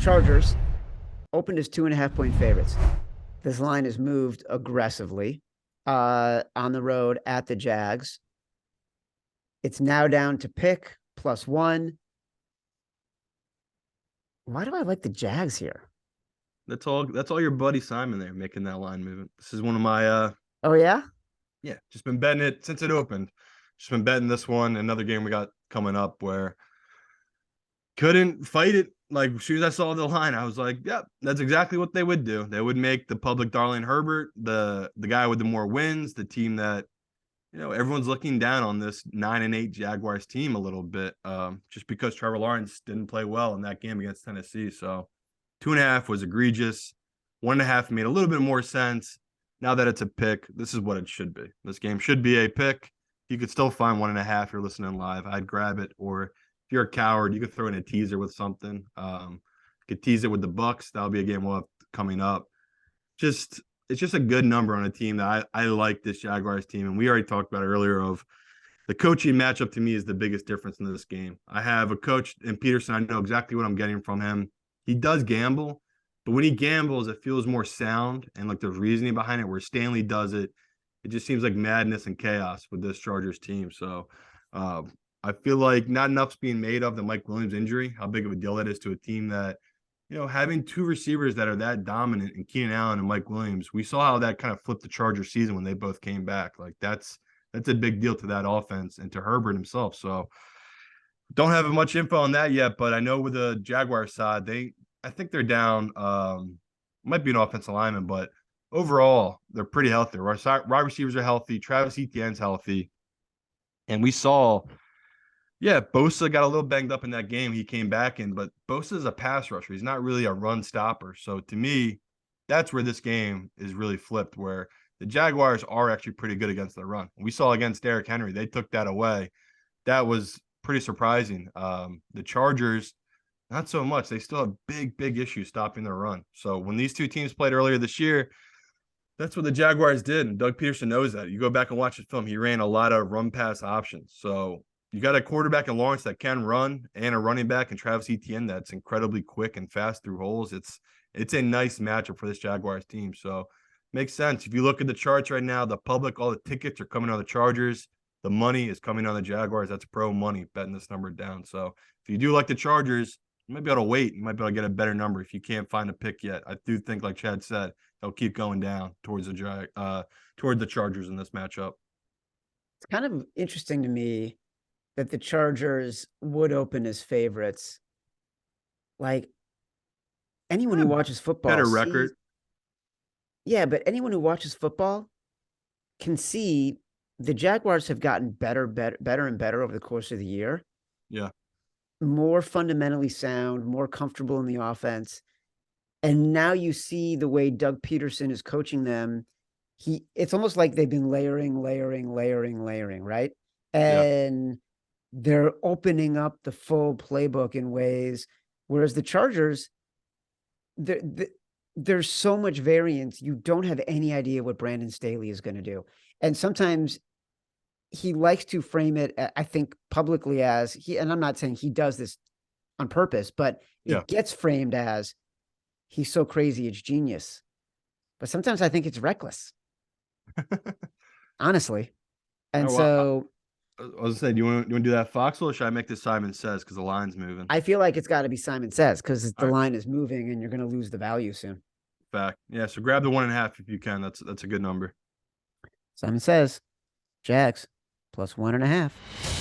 Chargers opened as 2.5-point favorites. This line has moved aggressively on the road at the Jags. It's now down to pick +1. Why do I like the Jags here? That's all your buddy Simon there making that line movement. This is one of my Oh, yeah? yeah, just been betting it since it opened. Just been betting this one. Another game we got coming up where couldn't fight it. Like, as soon as I saw the line, I was like, yep, that's exactly what they would do. They would make the public darling Herbert the guy with the more wins, the team that, everyone's looking down on this 9-8 Jaguars team a little bit, just because Trevor Lawrence didn't play well in that game against Tennessee. So 2.5 was egregious. 1.5 made a little bit more sense. Now that it's a pick, this is what it should be. This game should be a pick. You could still find 1.5 if you're listening live. I'd grab it. Or if you're a coward, you could throw in a teaser with something. You could tease it with the Bucks. That'll be a game we'll have coming up. It's just a good number on a team that I like, this Jaguars team. And we already talked about it earlier of the coaching matchup. To me, is the biggest difference in this game. I have a coach in Peterson. I know exactly what I'm getting from him. He does gamble, but when he gambles, it feels more sound and like there's reasoning behind it. Where Stanley does it, it just seems like madness and chaos with this Chargers team. So I feel like not enough's being made of the Mike Williams injury, how big of a deal that is to a team that, having two receivers that are that dominant in Keenan Allen and Mike Williams. We saw how that kind of flipped the Chargers season when they both came back. Like that's a big deal to that offense and to Herbert himself. So don't have much info on that yet, but I know with the Jaguars side, I think they're down. Might be an offensive lineman, but overall, they're pretty healthy. Wide receivers are healthy. Travis Etienne's healthy. And we saw, Bosa got a little banged up in that game. He came back in, but Bosa is a pass rusher. He's not really a run stopper. So to me, that's where this game is really flipped, where the Jaguars are actually pretty good against the run. We saw against Derrick Henry, they took that away. That was pretty surprising. The Chargers, not so much. They still have big issues stopping their run. So when these two teams played earlier this year, that's what the Jaguars did. And Doug Peterson knows that. You go back and watch the film, he ran a lot of run pass options. So you got a quarterback in Lawrence that can run and a running back in Travis Etienne that's incredibly quick and fast through holes. It's a nice matchup for this Jaguars team. So makes sense. If you look at the charts right now, the public, all the tickets are coming on the Chargers. The money is coming on the Jaguars. That's pro money betting this number down. So if you do like the Chargers, you might be able to wait. You might be able to get a better number if you can't find a pick yet. I do think, like Chad said, they'll keep going down towards the Chargers in this matchup. It's kind of interesting to me that the Chargers would open as favorites. Like, anyone who watches football Better record. Yeah, but anyone who watches football can see the Jaguars have gotten better and better over the course of the year. Yeah. More fundamentally sound, more comfortable in the offense. And now you see the way Doug Peterson is coaching them. It's almost like they've been layering, right? And they're opening up the full playbook in ways, whereas the Chargers, there's so much variance. You don't have any idea what Brandon Staley is going to do. And sometimes he likes to frame it, I think, publicly as and I'm not saying he does this on purpose, but it gets framed as he's so crazy, it's genius. But sometimes I think it's reckless, honestly. And so I was gonna say, do you want to do that Foxhole, or should I make this Simon Says because the line's moving? I feel like it's got to be Simon Says because the line is moving and you're going to lose the value soon. Fact. Yeah, so grab the 1.5 if you can. That's a good number. Simon Says, Jags +1.5.